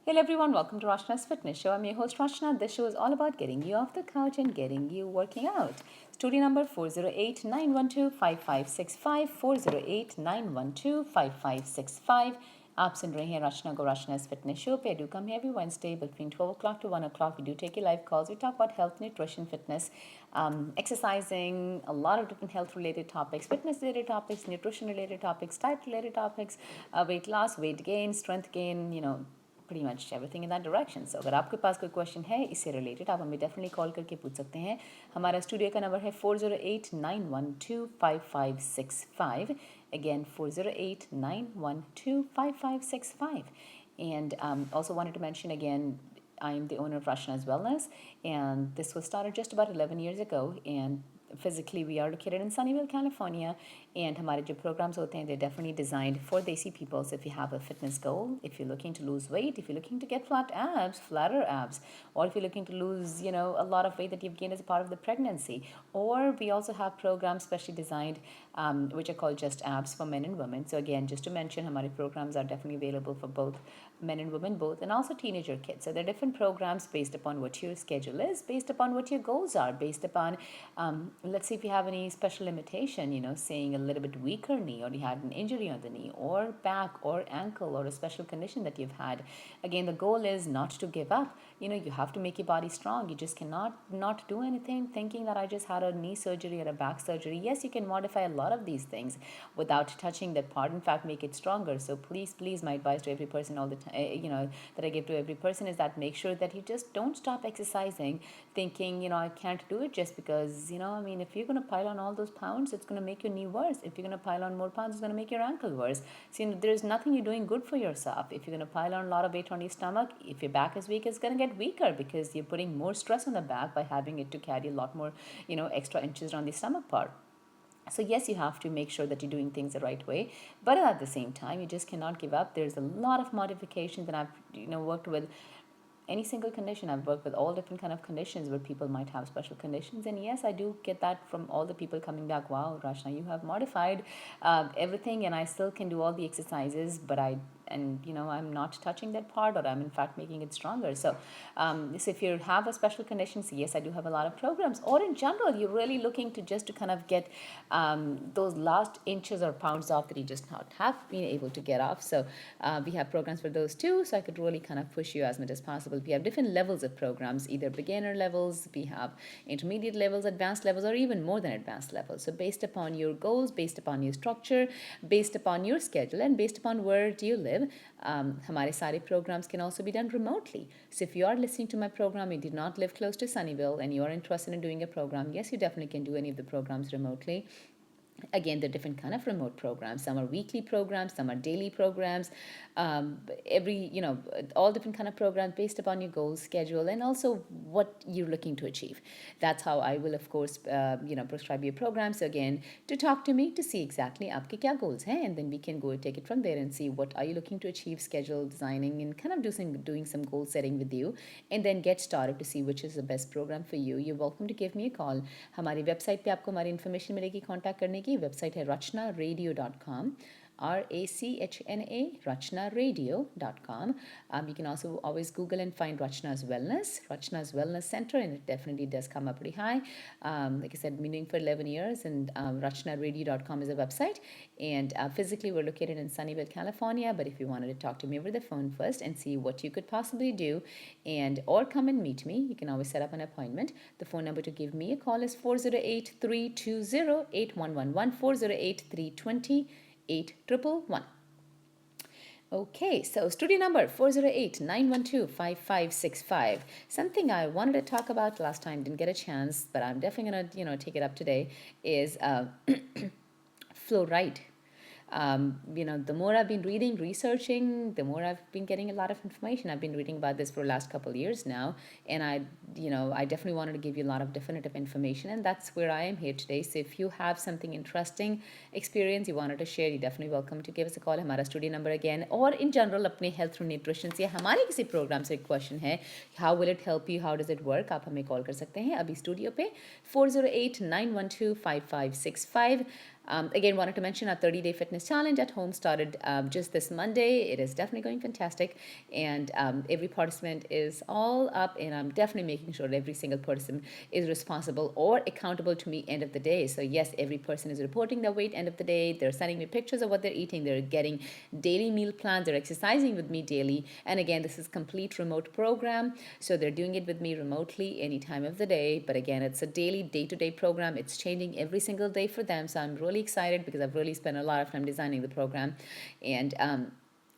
Hello everyone, welcome to Rachna's Fitness Show. I'm your host Rachna. This show is all about getting you off the couch and getting you working out. Studio number 408-912-5565, 408-912-5565. आप सुन रहे हैं रचना को रचना's fitness show पे. Do come here every Wednesday between 12 o'clock to 1 o'clock. We do take your live calls. We talk about health, nutrition, fitness, exercising, a lot of different health related topics, fitness related topics, nutrition related topics, diet related topics, weight loss, weight gain, strength gain, pretty much everything in that direction. So अगर आपके पास कोई question है इससे related आप हमें definitely call करके पूछ सकते हैं. हमारा स्टूडियो का नंबर है 408-912-5565. Again, 408-912-5565. And also wanted to mention again, I am the owner of Rachna's Wellness, and this was started just about 11 years ago. And physically we are located in Sunnyvale, California, and हमारे जो programs होते हैं they're definitely designed for desi people. So if you have a fitness goal, if you're looking to lose weight, if you're looking to get flatter abs, or if you're looking to lose a lot of weight that you've gained as a part of the pregnancy, or we also have programs specially designed which are called just abs for men and women. So again, just to mention, हमारे programs are definitely available for both men and women both, and also teenager kids. So there are different programs based upon what your schedule is, based upon what your goals are, based upon let's see if you have any special limitation, saying a little bit weaker knee, or you had an injury on the knee or back or ankle, or a special condition that you've had. Again, the goal is not to give up. You have to make your body strong. You just cannot not do anything thinking that I just had a knee surgery or a back surgery. Yes, you can modify a lot of these things without touching that part. In fact, make it stronger. So please, my advice to every person all the time, that I give to every person is that make sure that you just don't stop exercising thinking, I can't do it just because, if you're going to pile on all those pounds, it's going to make your knee worse. If you're going to pile on more pounds, it's going to make your ankle worse. So, there's nothing you're doing good for yourself. If you're going to pile on a lot of weight on your stomach, if your back is weak, it's going to get weaker because you're putting more stress on the back by having it to carry a lot more, extra inches around the stomach part. So yes, you have to make sure that you're doing things the right way, but at the same time, you just cannot give up. There's a lot of modifications that I've worked with. Any single condition, I've worked with all different kind of conditions where people might have special conditions, and yes, I do get that from all the people coming back. Wow, Rachna, you have modified everything, and I still can do all the exercises, but I'm not touching that part, or I'm in fact making it stronger. So if you have a special condition, so yes, I do have a lot of programs. Or in general, you're really looking to just to kind of get those last inches or pounds off that you just not have been able to get off. So we have programs for those too. So I could really kind of push you as much as possible. We have different levels of programs, either beginner levels, we have intermediate levels, advanced levels, or even more than advanced levels. So based upon your goals, based upon your structure, based upon your schedule, and based upon where do you live, हमारे सारे programs can also be done remotely. So if you are listening to my program, you did not live close to Sunnyvale, and you are interested in doing a program, yes, you definitely can do any of the programs remotely. Again, there are different kind of remote programs. Some are weekly programs, some are daily programs. All different kind of programs based upon your goals, schedule, and also what you're looking to achieve. That's how I will, of course, prescribe your programs. So again, to talk to me to see exactly आपके क्या goals हैं, and then we can go take it from there and see what are you looking to achieve, schedule, designing, and kind of doing some goal setting with you, and then get started to see which is the best program for you. You're welcome to give me a call. हमारी website पे आपको हमारी information मिलेगी contact करने की. Website है rachnaradio.com, RACHNA, rachnaradio.com. You can also always Google and find Rachna's Wellness Center, and it definitely does come up pretty high. Like I said, meaning for 11 years, and rachnaradio.com is a website. And physically, we're located in Sunnyvale, California. But if you wanted to talk to me over the phone first and see what you could possibly do, or come and meet me, you can always set up an appointment. The phone number to give me a call is 408-320-8111, 408-320-8111. Okay, so studio number 408-912-5565. Something I wanted to talk about last time, didn't get a chance, but I'm definitely gonna take it up today, is fluoride. The more I've been reading, researching, the more I've been getting a lot of information. I've been reading about this for the last couple of years now, and I definitely wanted to give you a lot of definitive information, and that's where I am here today. So if you have something interesting experience you wanted to share, you're definitely welcome to give us a call. हमारा studio number again, or in general अपने health और nutrition से हमारे किसी program से question है, how will it help you, how does it work, आप हमें call कर सकते हैं अभी studio पे 408-912-5565. Again, wanted to mention our 30-day fitness challenge at home started just this Monday. It is definitely going fantastic, and every participant is all up, and I'm definitely making sure that every single person is responsible or accountable to me end of the day. So yes, every person is reporting their weight end of the day. They're sending me pictures of what they're eating. They're getting daily meal plans. They're exercising with me daily. And again, this is complete remote program, so they're doing it with me remotely any time of the day. But again, it's a daily, day-to-day program. It's changing every single day for them. So I'm really excited because I've really spent a lot of time designing the program, and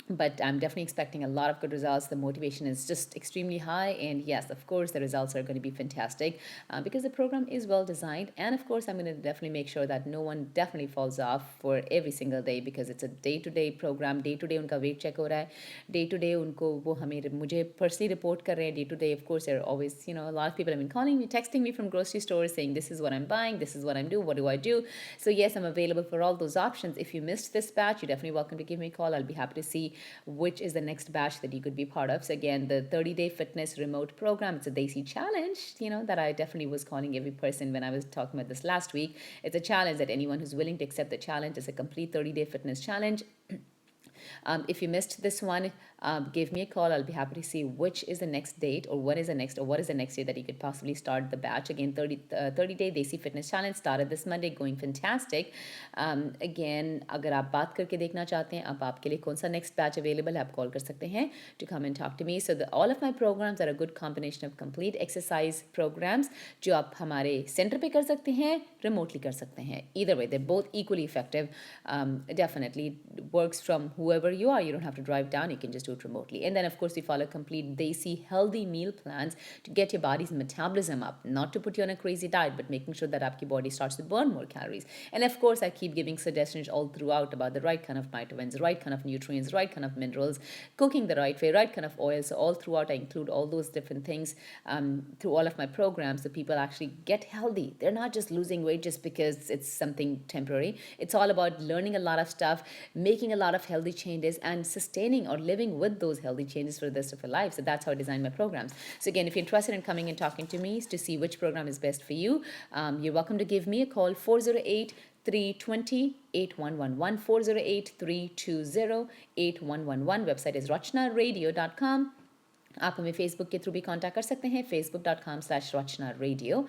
but I'm definitely expecting a lot of good results. The motivation is just extremely high, and yes, of course, the results are going to be fantastic because the program is well designed. And of course, I'm going to definitely make sure that no one definitely falls off for every single day, because it's a day-to-day program. Day-to-day उनका weight check हो रहा है. Day-to-day उनको वो हमें मुझे personally report कर रहे हैं. Day-to-day, of course, there are always, a lot of people have been calling me, texting me from grocery stores saying this is what I'm buying, this is what I'm doing, what do I do? So yes, I'm available for all those options. If you missed this batch, you're definitely welcome to give me a call. I'll be happy to see which is the next batch that you could be part of. So again, the 30-day fitness remote program, it's a Desi challenge, that I definitely was calling every person when I was talking about this last week. It's a challenge that anyone who's willing to accept the challenge is a complete 30-day fitness challenge. If you missed this one, give me a call. I'll be happy to see which is the next date, or what is the next day that you could possibly start the batch. Again, 30-day Desi Fitness Challenge started this Monday, going fantastic. Again, अगर आप बात करके देखना चाहते हैं, अब आपके लिए कौन सा next batch available है, आप call कर सकते हैं to come and talk to me. So all of my programs are a good combination of complete exercise programs जो आप हमारे center पे कर सकते हैं, remotely कर सकते हैं. Either way, they're both equally effective. Definitely works from whoever you are. You don't have to drive down. You can just do it remotely. And then, of course, we follow complete Desi healthy meal plans to get your body's metabolism up, not to put you on a crazy diet, but making sure that your body starts to burn more calories. And of course, I keep giving suggestions all throughout about the right kind of vitamins, the right kind of nutrients, right kind of minerals, cooking the right way, right kind of oil. So all throughout, I include all those different things through all of my programs, so people actually get healthy. They're not just losing weight just because it's something temporary. It's all about learning a lot of stuff, making a lot of healthy changes, and sustaining or living with those healthy changes for the rest of your life. So that's how I design my programs. So again, if you're interested in coming and talking to me to see which program is best for you, you're welcome to give me a call, 408 320 8111, 408 320 8111. Website is rachnaradio.com. आप हमें Facebook के through भी contact कर सकते हैं, facebook.com/Rachna Radio,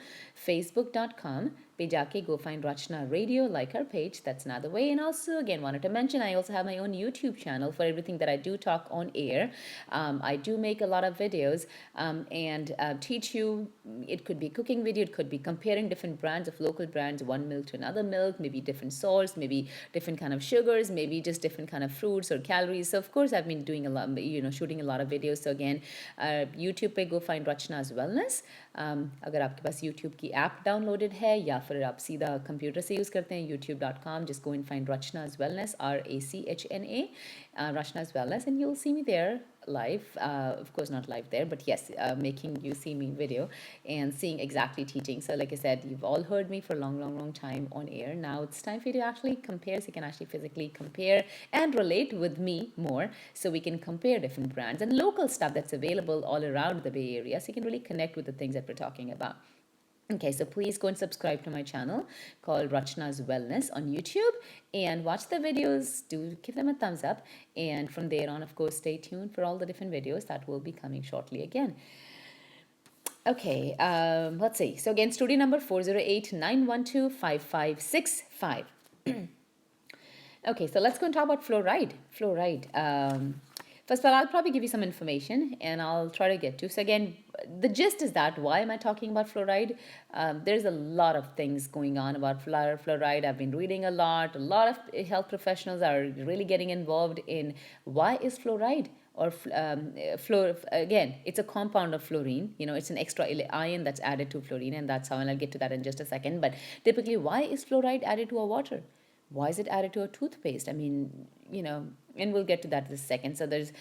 facebook.com पे जाके go find Rachna Radio, like our page. That's another way. And also, again, wanted to mention, I also have my own YouTube channel for everything that I do talk on air. I do make a lot of videos and teach you. It could be cooking video, it could be comparing different brands of local brands, one milk to another milk, maybe different salts, maybe different kind of sugars, maybe just different kind of fruits or calories. So of course, I've been doing a lot, shooting a lot of videos. So again, YouTube पे go find Rachna's Wellness. अगर आपके पास YouTube की app downloaded है या फिर आप सीधा computer से यूज़ करते हैं, youtube.com, just go and find Rachna's Wellness, Rachna, Rachna's Wellness, and you'll see me there live. Of course, not live there, but yes, making you see me video and seeing exactly teaching. So like I said, you've all heard me for a long time on air. Now it's time for you to actually compare, so you can actually physically compare and relate with me more, so we can compare different brands and local stuff that's available all around the Bay Area, so you can really connect with the things that we're talking about. Okay, so please go and subscribe to my channel called Rachna's Wellness on YouTube and watch the videos. Do give them a thumbs up. And from there on, of course, stay tuned for all the different videos that will be coming shortly again. Okay, let's see. So again, studio number 408-912-5565. Okay, so let's go and talk about fluoride. First of all, I'll probably give you some information and I'll try to get to. So again, the gist is that, why am I talking about fluoride? There's a lot of things going on about fluoride. I've been reading a lot of health professionals are really getting involved in why is fluoride, or again, it's a compound of fluorine. It's an extra ion that's added to fluorine, and that's how, and I'll get to that in just a second. But typically, why is fluoride added to our water? Why is it added to a toothpaste? I mean, and we'll get to that in a second. So there's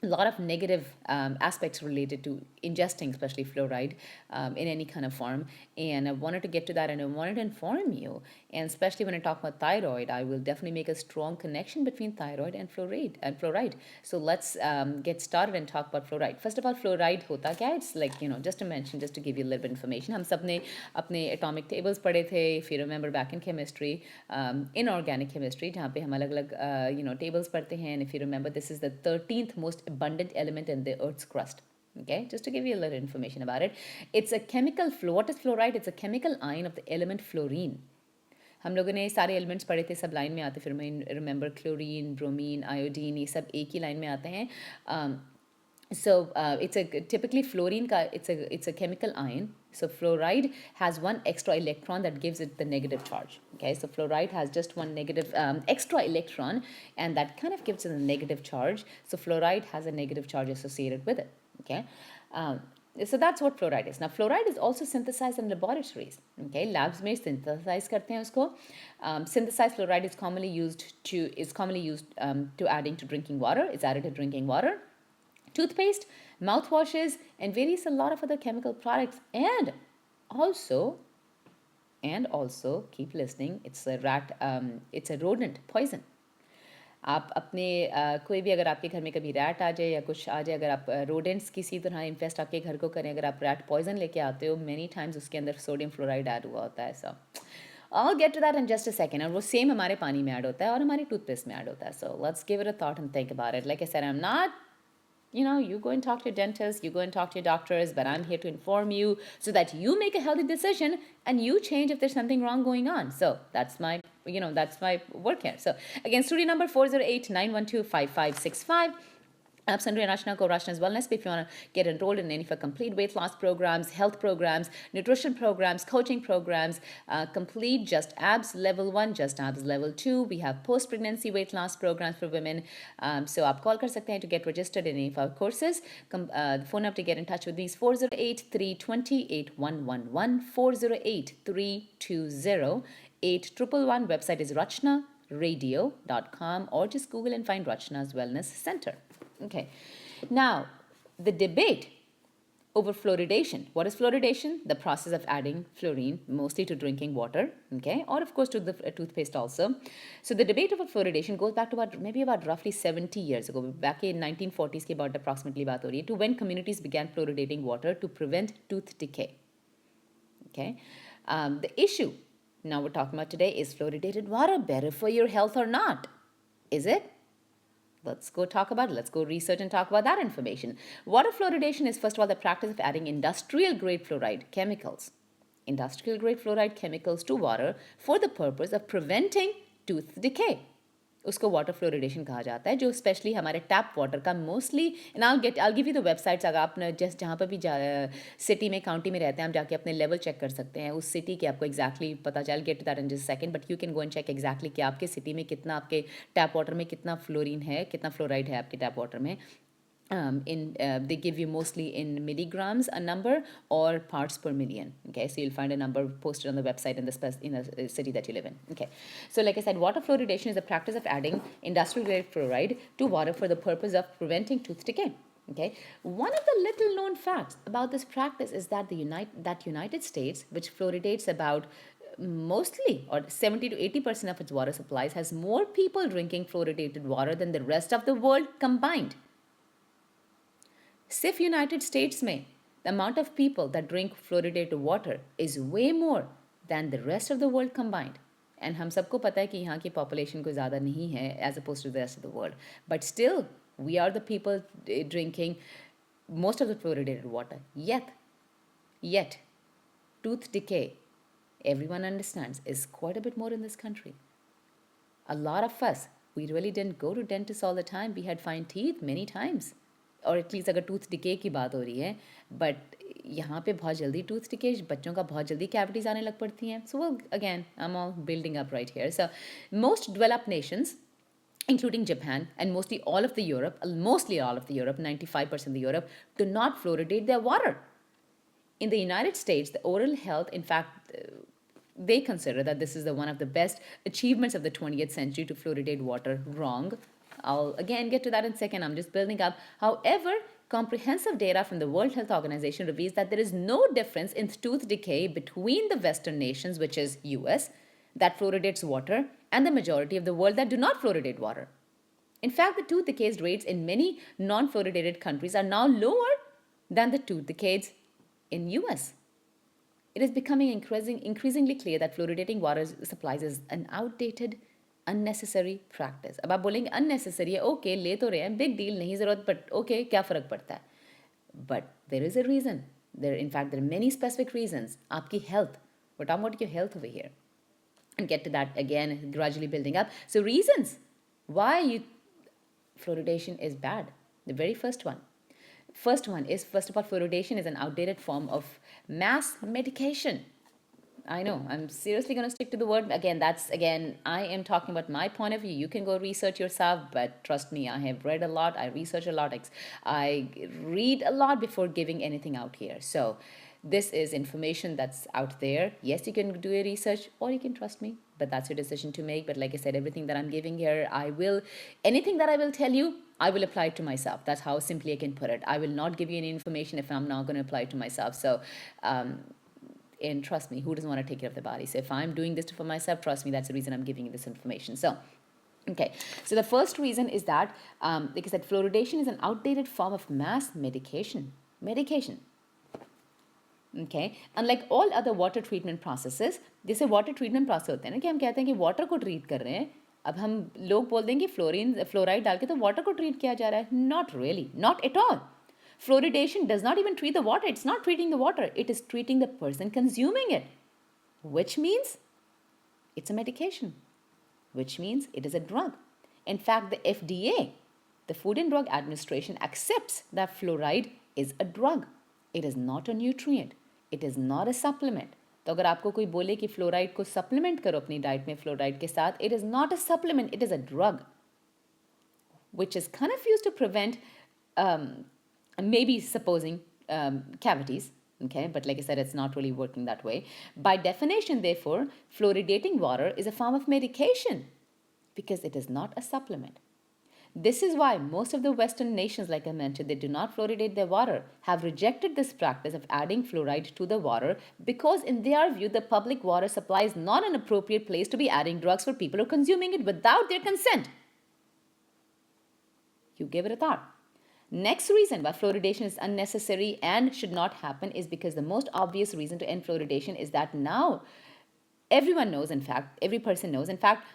a lot of negative aspects related to ingesting, especially fluoride, in any kind of form. And I wanted to get to that, and I wanted to inform you. And especially when I talk about thyroid, I will definitely make a strong connection between thyroid and fluoride. So let's get started and talk about fluoride. First of all, fluoride hota kya? It's like, just to mention, just to give you a little bit of information. हम सब ने अपने atomic tables पढ़े थे, if you remember back in chemistry, inorganic chemistry, जहाँ पे हम अलग अलग tables पढ़ते हैं. And if you remember, this is the 13th most abundant element in the Earth's crust. Okay, just to give you a little information about it. It's a chemical what is fluoride? It's a chemical ion of the element fluorine. हम लोगों ने सारे elements पढ़े थे, सब line में आते, फिर मैं रिमेंबर क्लोरीन, ब्रोमीन, आयोडीन, ये सब एक ही लाइन में आते हैं. So it's a typically fluorine it's a chemical ion. So fluoride has one extra electron that gives it the negative charge. Okay, so fluoride has just one negative extra electron, and that kind of gives it a negative charge. So fluoride has a negative charge associated with it. Okay. So that's what fluoride is. Now, fluoride is also synthesized in laboratories. Okay, labs में synthesize करते हैं उसको. Synthesized fluoride is commonly used to adding to drinking water. It's added to drinking water, toothpaste, mouthwashes, and a lot of other chemical products. And also, keep listening, it's a rodent poison. आप अपने कोई भी अगर आपके घर में कभी rat आ जाए या कुछ आ जाए, अगर आप रोडेंट्स किसी तरह इन्फेस्ट आपके घर को करें, अगर आप रैट पॉइजन लेके आते हो, मेनी टाइम्स उसके अंदर सोडियम फ्लोराइड ऐड हुआ होता है. सो I'll get to that in just a second. और वो सेम हमारे पानी में ऐड होता है और हमारी टूथपेस्ट में ऐड होता है. So let's give it a thought and think about it. Like I said, I'm not, you go and talk to your dentist, you go and talk to your doctors, but I'm here to inform you so that you make a healthy decision and you change if there's something wrong going on. So that's my, that's my work here. So again, studio number 408-912-5565. आप सुन रहे हैं रचना को, Rachna's Wellness. If you want to get enrolled in any of our complete weight loss programs, health programs, nutrition programs, coaching programs, complete Just Abs Level 1, Just Abs Level 2. We have post-pregnancy weight loss programs for women. So आप call कर सकते हैं to get registered in any of our courses. The phone number to get in touch with me is 408-320-8111, 408-320-8111. Website is rachnaradio.com, or just Google and find Rachna's Wellness Center. Okay, now the debate over fluoridation. What is fluoridation? The process of adding fluorine mostly to drinking water, okay, or of course to the toothpaste also. So the debate over fluoridation goes back to about roughly 70 years ago, back in 1940s की about approximately बात हो रही है, to when communities began fluoridating water to prevent tooth decay. Okay, the issue now we're talking about today is fluoridated water better for your health or not? Is it? Let's go talk about it. Let's go research and talk about that information. Water fluoridation is, first of all, the practice of adding industrial-grade fluoride chemicals to water for the purpose of preventing tooth decay. उसको water fluoridation कहा जाता है, जो specially हमारे tap water का mostly, and I'll give you the websites. अगर आप just जहाँ पर भी सिटी में, काउंटी में रहते हैं, आप जाके अपने लेवल चेक कर सकते हैं उस सिटी के, आपको एक्जैक्टली पता चल, get to that in just second, but you can go and check exactly कि आपके सिटी में कितना, आपके टैप वाटर में कितना फ्लोरीन है, कितना फ्लोराइड है आपके टैप वाटर में. They give you mostly in milligrams a number or parts per million. Okay, so you'll find a number posted on the website in the city that you live in. Okay, so like I said, water fluoridation is the practice of adding industrial grade fluoride to water for the purpose of preventing tooth decay. Okay, one of the little known facts about this practice is that United States, which fluoridates about mostly or 70 to 80% of its water supplies, has more people drinking fluoridated water than the rest of the world combined. सिर्फ United states में the amount of people that drink fluoridated water is way more than the rest of the world combined. And हम सबको पता है कि यहाँ की population कोई ज़्यादा नहीं है as opposed to the rest of the world. But still, we are the people drinking most of the fluoridated water. Yet, tooth decay, everyone understands, is quite a bit more in this country. A lot of us, we really didn't go to dentists all the time. We had fine teeth many times. और at least अगर tooth decay की बात हो रही है, but यहाँ पे बहुत जल्दी टूथ डिके, बच्चों का बहुत जल्दी कैविटीज़ आने लग पड़ती हैं. So again I am all building up right here. So most developed Nations including Japan and mostly all of the Europe, 95% of the Europe, do not fluoridate their water. In the United States, the oral health, in fact, they consider that this is one of the best achievements of the 20th century to fluoridate water. Wrong. I'll again get to that in a second. I'm just building up. However, comprehensive data from the World Health Organization reveals that there is no difference in tooth decay between the Western nations, which is US, that fluoridates water, and the majority of the world that do not fluoridate water. In fact, the tooth decay rates in many non-fluoridated countries are now lower than the tooth decays in US. It is becoming increasingly clear that fluoridating water supplies is an outdated, unnecessary practice. अब आप बोलेंगे unnecessary है, okay, ले तो रहे हैं, big deal, नहीं ज़रूरत, but okay, क्या फ़र्क पड़ता है? But there is a reason. In fact, there are many specific reasons. आपकी health. We're talking about your health over here. And get to that again, gradually building up. So reasons why fluoridation is bad. The very first one. First one is, first of all, fluoridation is an outdated form of mass medication. I know, I'm seriously going to stick to the word. Again, I am talking about my point of view. You can go research yourself, but trust me, I have read a lot, I research a lot, I read a lot before giving anything out here. So this is information that's out there. Yes, you can do a research or you can trust me, but that's your decision to make. But like I said, everything that I'm giving here, anything that I will tell you, I will apply it to myself. That's how simply I can put it. I will not give you any information if I'm not going to apply it to myself. So, and trust me, who doesn't want to take care of the body? So if I'm doing this for myself, trust me, that's the reason I'm giving you this information. So, okay. So the first reason is that, like I said, fluoridation is an outdated form of mass medication. Okay, unlike all other water treatment processes, जैसे water treatment process होते हैं ना कि हम कहते हैं कि water को treat कर रहे हैं, अब हम लोग बोल देंगे फ्लोराइड डाल के तो water को treat किया जा रहा है. Not really, not at all. Fluoridation does not even treat the water. It's not treating the water. It is treating the person consuming it, which means it's a medication, which means it is a drug. In fact, the FDA, the Food and Drug Administration, accepts that fluoride is a drug. It is not a nutrient. It is not a supplement. तो अगर आपको कोई बोले कि fluoride को supplement करो अपनी diet में फ्लोराइड के साथ, it is not a supplement, it is a drug, which is kind of used to prevent maybe supposing cavities, okay, but like I said, it's not really working that way. By definition, therefore, fluoridating water is a form of medication because it is not a supplement. This is why most of the Western nations, like I mentioned, they do not fluoridate their water, have rejected this practice of adding fluoride to the water because in their view, the public water supply is not an appropriate place to be adding drugs for people who are consuming it without their consent. You give it a thought. Next reason why fluoridation is unnecessary and should not happen is because the most obvious reason to end fluoridation is that now everyone knows, in fact, every person knows, in fact,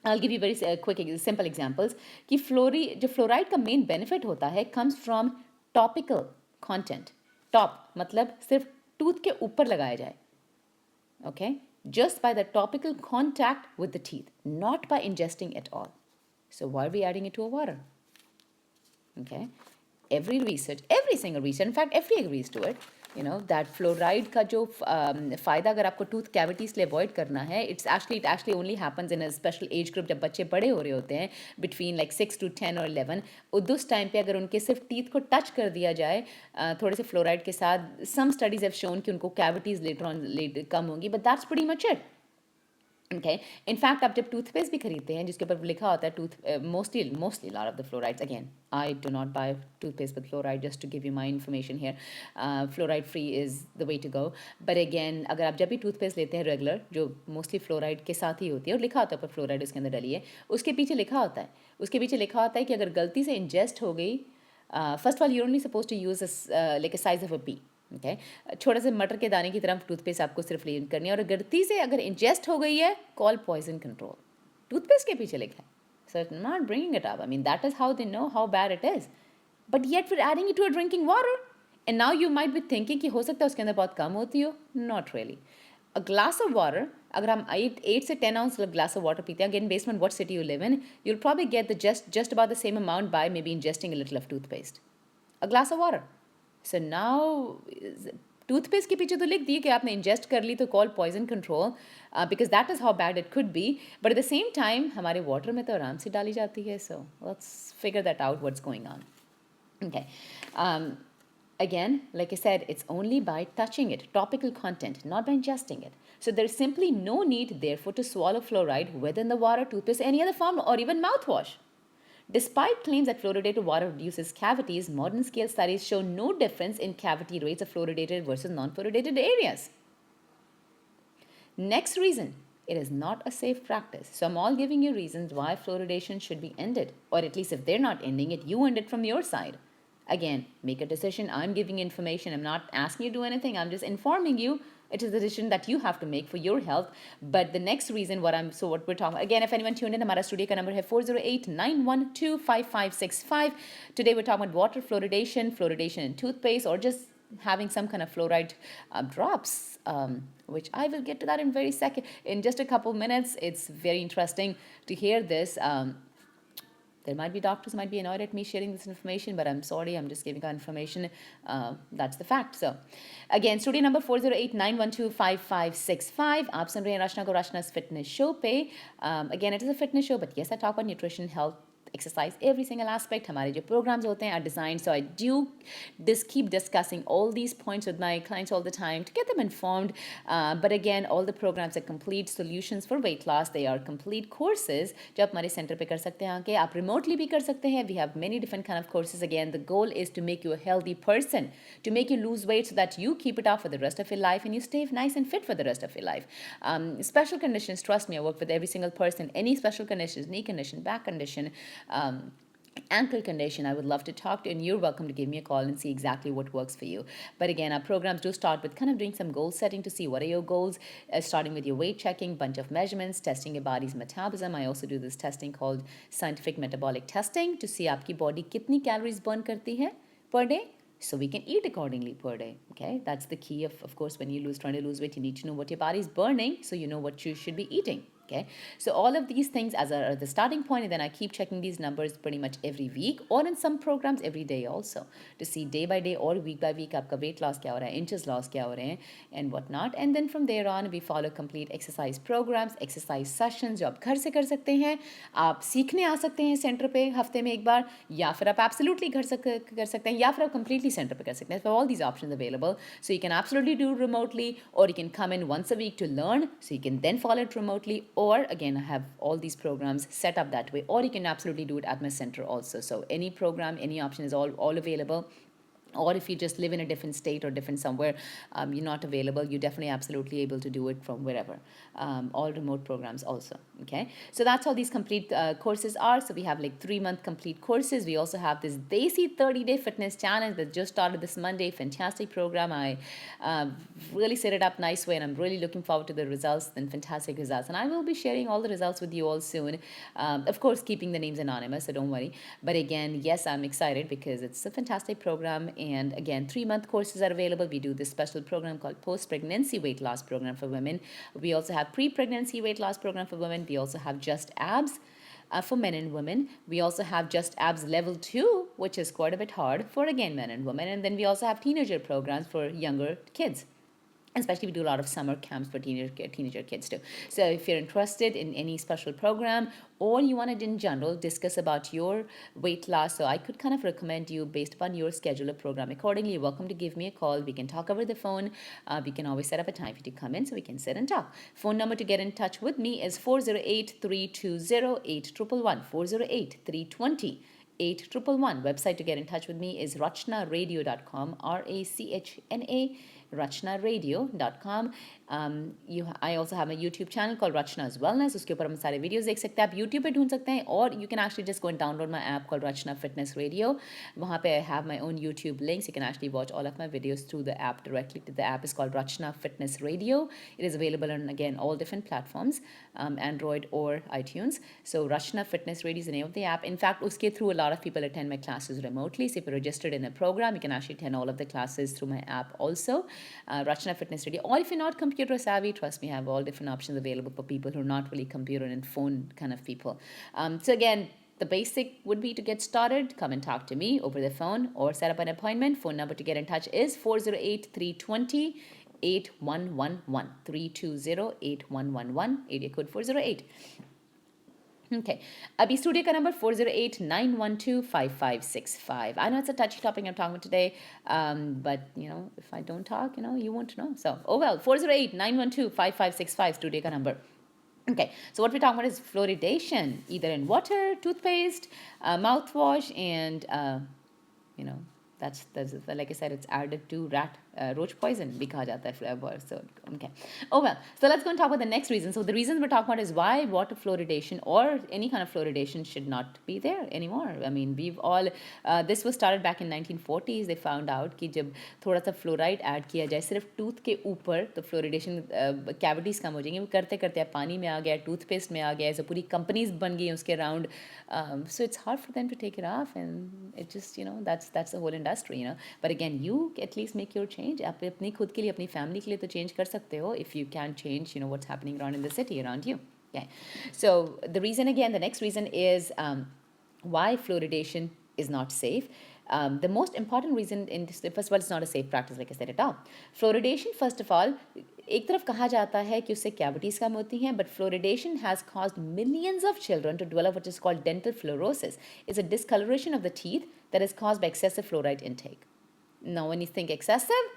I'll give you very quick, simple examples कि जो fluoride का main benefit होता है comes from topical content. Top मतलब सिर्फ tooth के ऊपर लगाया जाए, okay? Just by the topical contact with the teeth, not by ingesting at all. So why are we adding it to our water? Okay, every single research, in fact, everybody agrees to it, that fluoride का जो फ़ायदा अगर आपको tooth cavities ले avoid करना है, it actually only happens in a special age group जब बच्चे बड़े हो रहे होते हैं between like 6 to 10 or 11. उस टाइम पे अगर उनके सिर्फ teeth को touch कर दिया जाए थोड़े से fluoride के साथ, some studies have shown कि उनको cavities later on कम होंगी, but that's pretty much it. Okay. In fact, आप जब toothpaste भी खरीदते हैं जिसके ऊपर लिखा होता है mostly a lot of the fluorides. Again, I do not buy toothpaste with fluoride, just to give you my information here. Fluoride free is the way to go. But again, अगर आप जब भी toothpaste लेते हैं regular, जो mostly fluoride के साथ ही होती है और लिखा होता है पर fluoride उसके अंदर डली है, उसके पीछे लिखा होता है कि अगर गलती से ingest हो गई, first of all, you're only supposed to use like a size of a pea. Okay, छोटे से मटर के दाने की तरह टूथपेस्ट आपको सिर्फ यूज करनी है और गलती से अगर इंजेस्ट हो गई है, कॉल पॉइजन कंट्रोल. टूथपेस्ट के पीछे लिखा है. So I'm not bringing it up. I mean, that is how they know how bad it is. But yet we're adding it to a drinking water. And now you might be thinking कि हो सकता है उसके अंदर बहुत कम होती हो. Not really. A glass of water, अगर हम 8 से 10 ounce glass of water पीते हैं, again based on what city you live in, you'll probably get just about the same amount by maybe ingesting a little of toothpaste. A glass of water. So now, toothpaste के पीछे तो लिख दिए कि आपने ingest कर ली तो call poison control because that is how bad it could be. But at the same time, हमारे water में तो आराम से डाली जाती है. So let's figure that out, what's going on. Okay. Again, like I said, it's only by touching it, topical content, not by ingesting it. So there's simply no need, therefore, to swallow fluoride, whether in the water, toothpaste, any other form, or even mouthwash. Despite claims that fluoridated water reduces cavities, modern scale studies show no difference in cavity rates of fluoridated versus non-fluoridated areas. Next reason, it is not a safe practice. So I'm all giving you reasons why fluoridation should be ended, or at least if they're not ending it, you end it from your side. Again, make a decision. I'm giving you information. I'm not asking you to do anything. I'm just informing you. It is a decision that you have to make for your health. But the next reason, what we're talking again, if anyone tuned in, हमारा studio का number है 408-912-5565. Today we're talking about water fluoridation in toothpaste, or just having some kind of fluoride drops, which I will get to that in just a couple minutes. It's very interesting to hear this. There might be doctors who might be annoyed at me sharing this information, but I'm sorry, I'm just giving out information. That's the fact. So, again, studio number 408-912-5565. आप सुन रहे हैं रचना को रचना's fitness show पे. Again, it is a fitness show, but yes, I talk about nutrition, health, exercise, every single aspect. हमारे जो programs होते हैं are designed, so I do keep discussing all these points with my clients all the time to get them informed. But again, all the programs are complete solutions for weight loss. They are complete courses जो आप हमारे center पे कर सकते हैं आके. आप remotely भी कर सकते हैं. We have many different kind of courses. Again, the goal is to make you a healthy person, to make you lose weight so that you keep it off for the rest of your life and you stay nice and fit for the rest of your life. Special conditions, trust me, I work with every single person. Any special conditions, knee condition, back condition, ankle condition, I would love to talk to, and you're welcome to give me a call and see exactly what works for you. But again, our programs do start with kind of doing some goal setting to see what are your goals, starting with your weight checking, bunch of measurements, testing your body's metabolism. I also do this testing called scientific metabolic testing to see आपकी body कितनी calories burn करती है per day, so we can eat accordingly per day. Okay, that's the key of course, when you're trying to lose weight, you need to know what your body's burning, so you know what you should be eating. Okay, so all of these things as are the starting point, and then I keep checking these numbers pretty much every week, or in some programs every day also, to see day by day or week by week आपका weight loss क्या हो रहा है, inches loss क्या हो रहे हैं, and whatnot. And then from there on we follow complete exercise programs, exercise sessions जो आप घर से कर सकते हैं. आप सीखने आ सकते हैं सेंटर पे हफ्ते में एक बार, या फिर आप absolutely घर से कर सकते हैं, या फिर आप completely सेंटर पे कर सकते हैं. So all these options available, so you can absolutely do remotely, or you can come in once a week to learn, so you can then follow it remotely. Or again, I have all these programs set up that way, or you can absolutely do it at my center also. So any program, any option is all available. Or if you just live in a different state or different somewhere, you're not available, you're definitely absolutely able to do it from wherever. All remote programs also. Okay, so that's how these complete courses are. So we have like 3-month complete courses. We also have this Desi 30-day fitness challenge that just started this Monday. Fantastic program. I really set it up nice way, and I'm really looking forward to the results and fantastic results. And I will be sharing all the results with you all soon. Of course, keeping the names anonymous, so don't worry. But again, yes, I'm excited because it's a fantastic program. And again, 3-month courses are available. We do this special program called post-pregnancy weight loss program for women. We also have pre-pregnancy weight loss program for women. We also have just abs for men and women. We also have just abs level 2, which is quite a bit hard for, again, men and women. And then we also have teenager programs for younger kids. Especially we do a lot of summer camps for teenager kids too. So if you're interested in any special program, or you want to in general discuss about your weight loss, so I could kind of recommend you based upon your schedule a program accordingly. You're welcome to give me a call. We can talk over the phone. We can always set up a time for you to come in so we can sit and talk. Phone number to get in touch with me is 408-320-8111, 408-320-8111. Website to get in touch with me is rachnaradio.com, RACHNA, rachnaradio.com. I also have a YouTube channel called Rachna's Wellness. उसके ऊपर हम सारे videos देख सकते हैं. आप YouTube पे ढूंढ सकते हैं, or you can actually just go and download my app called Rachna Fitness Radio. वहाँ पे I have my own YouTube links. You can actually watch all of my videos through the app directly. The app is called Rachna Fitness Radio. It is available on, again, all different platforms, Android or iTunes. So Rachna Fitness Radio is the name of the app. In fact, उसके through a lot of people attend my classes remotely. So if you're registered in a program, you can actually attend all of the classes through my app also. Rachna Fitness Radio. Or if you're not computer savvy, trust me, I have all different options available for people who are not really computer and phone kind of people. So again, the basic would be to get started, come and talk to me over the phone or set up an appointment. Phone number to get in touch is 408-320-8111, 320-8111, area code 408. Okay, Abhi studio ka number 408-912-5565. I know it's a touchy topic I'm talking about today, but you know, if I don't talk, you know, you won't know. So, oh well, 408-912-5565 studio ka number. Okay, so what we're talking about is fluoridation, either in water, toothpaste, mouthwash, and you know, that's like I said, it's added to roach poison. भी कहा जाता है flavor. So okay. Oh well. So let's go and talk about the next reason. So the reason we're talking about is why water fluoridation or any kind of fluoridation should not be there anymore. I mean, we've all this was started back in 1940s. They found out कि जब थोड़ा सा fluoride add किया जाए सिर्फ tooth के ऊपर तो fluoridation cavities कम हो जाएंगे. वो करते करते पानी में आ गया, toothpaste में आ गया, so पूरी companies बन गई उसके around. So it's hard for them to take it off, and it just, that's the whole industry, But again, you at least make your change. आप अपनी खुद के लिए, अपनी family के लिए तो change कर सकते हो if you can change, what's happening around in the city around you. Okay. So the reason, again, the next reason is why fluoridation is not safe. The most important reason in this, first of all, it's not a safe practice, like I said at all. Fluoridation, first of all, एक तरफ कहा जाता है कि उससे cavities कम होती हैं, but fluoridation has caused millions of children to develop what is called dental fluorosis. It's a discoloration of the teeth that is caused by excessive fluoride intake. Now, when you think excessive,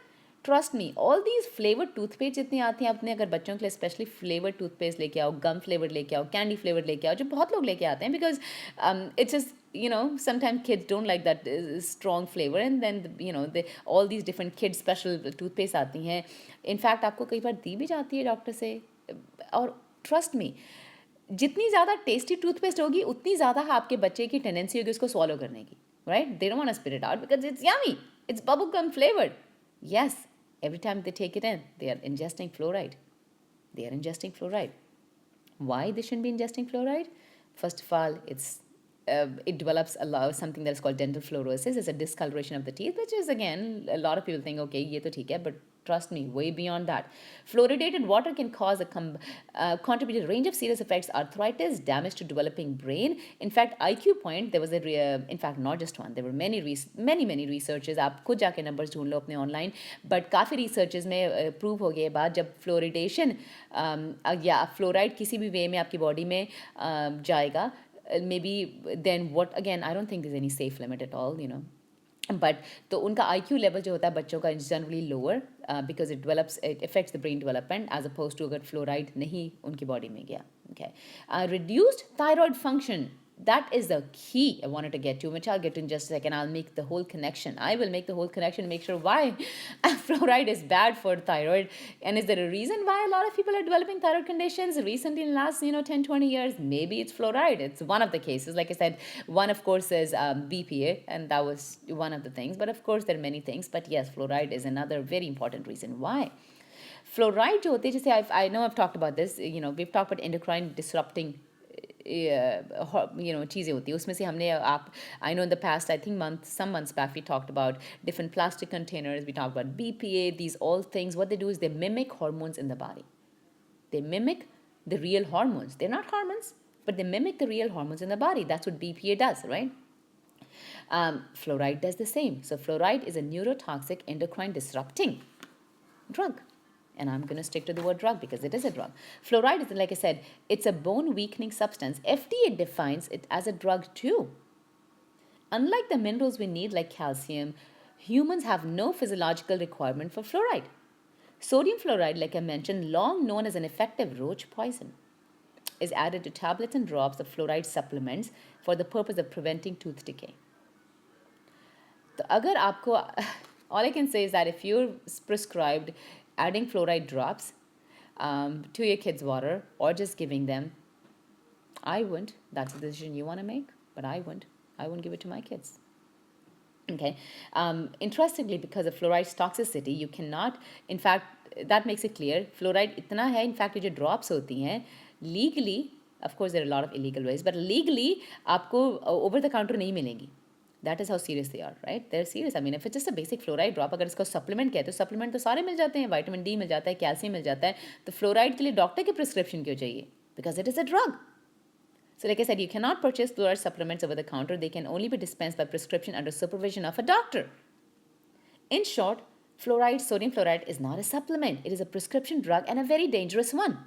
trust me, all these flavored toothpaste जितनी आती हैं अपने, अगर बच्चों के लिए specially flavored toothpaste लेके आओ, gum flavored लेके आओ, candy flavored लेके आओ, जो बहुत लोग लेके आते हैं, because it's just, sometimes kids don't like that strong flavor, and then all these different kid special toothpaste आती हैं. In fact, आपको कई बार दी भी जाती है डॉक्टर से, और trust me, जितनी ज़्यादा टेस्टी टूथपेस्ट होगी उतनी ज़्यादा आपके बच्चे की टेंडेंसी होगी उसको swallow करने की, right? They don't want to spit it out because it's yummy. It's bubblegum flavored. Yes, every time they take it in, they are ingesting fluoride. They are ingesting fluoride. Why they shouldn't be ingesting fluoride? First of all, it develops something that is called dental fluorosis. It's a discoloration of the teeth, which is, again, a lot of people think, okay, ye to theek hai, but trust me, way beyond that. Fluoridated water can cause contribute a range of serious effects: arthritis, damage to developing brain. In fact, IQ point, there was in fact, not just one, there were many researches. आप खुद जाके numbers ढूंढ लो अपने online, but काफ़ी researches में prove हो गया बात, जब fluoridation या fluoride किसी भी way में आपकी body में जाएगा, maybe then what, again, I don't think there's any safe limit at all, but तो उनका IQ level जो होता है बच्चों का is generally lower because it affects the brain development as opposed to अगर fluoride नहीं उनकी body में गया. Okay. Reduced thyroid function, that is the key I wanted to get to, which I'll get to in just a second. I'll make the whole connection. I will make the whole connection and make sure why fluoride is bad for thyroid. And is there a reason why a lot of people are developing thyroid conditions recently in the last 10, 20 years? Maybe it's fluoride. It's one of the cases. Like I said, one, of course, is BPA, and that was one of the things. But of course, there are many things. But yes, fluoride is another very important reason why. Fluoride जो होते हैं, जैसे I know I've talked about this, we've talked about endocrine disrupting चीज़ें होती है, उसमें से हमने I know in the past, I think some months back, we talked about different plastic containers, we talked about BPA, these all things. What they do is they mimic hormones in the body. They mimic the real hormones. They're not hormones, but they mimic the real hormones in the body. That's what BPA does, right? Fluoride does the same. So fluoride is a neurotoxic endocrine disrupting drug. And I'm going to stick to the word drug because it is a drug. Fluoride is, like I said, it's a bone weakening substance. FDA defines it as a drug too. Unlike the minerals we need like calcium, humans have no physiological requirement for fluoride. Sodium fluoride, like I mentioned, long known as an effective roach poison, is added to tablets and drops of fluoride supplements for the purpose of preventing tooth decay. So, all I can say is that if you're prescribed adding fluoride drops to your kids' water or just giving them, I wouldn't. That's a decision you want to make, but I wouldn't. I wouldn't give it to my kids. Okay. Interestingly, because of fluoride's toxicity, you cannot, in fact, that makes it clear, fluoride itna hai, in fact, जो drops होती हैं, legally, of course, there are a lot of illegal ways, but legally, आपको over the counter नहीं मिलेंगी. That is how serious they are, right? They're serious. I mean, if it's just a basic fluoride drop, अगर इसको supplement कहते हो, supplement तो सारे मिल जाते हैं, vitamin D मिल जाता है, calcium मिल जाता है, तो fluoride के लिए doctor की prescription क्यों चाहिए? Because it is a drug. So like I said, you cannot purchase fluoride supplements over the counter. They can only be dispensed by prescription under supervision of a doctor. In short, sodium fluoride is not a supplement. It is a prescription drug and a very dangerous one.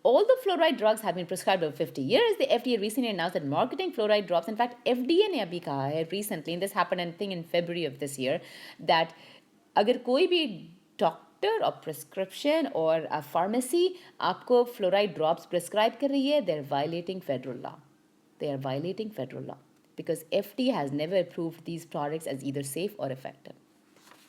Although fluoride drugs have been prescribed over 50 years, the FDA recently announced that marketing fluoride drops, in fact, FDA ने अभी कहा है recently, and this happened, I think, in February of this year, that अगर कोई भी doctor और prescription और pharmacy आपको फ्लोराइड ड्रॉप्स प्रिस्क्राइब कर रही है, they're violating federal law. They are violating federal law because FDA has never approved these products as either safe or effective.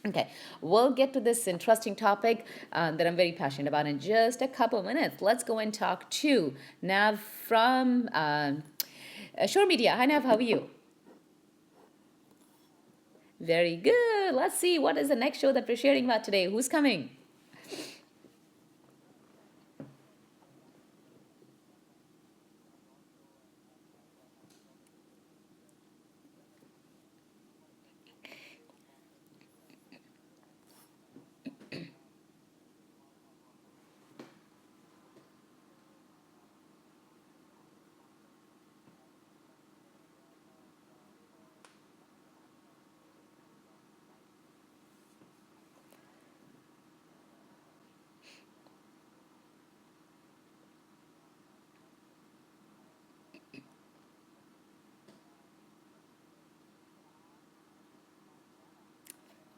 Okay, we'll get to this interesting topic that I'm very passionate about in just a couple minutes. Let's go and talk to Nav from Shore Media. Hi, Nav, how are you? Very good. Let's see what is the next show that we're sharing about today. Who's coming?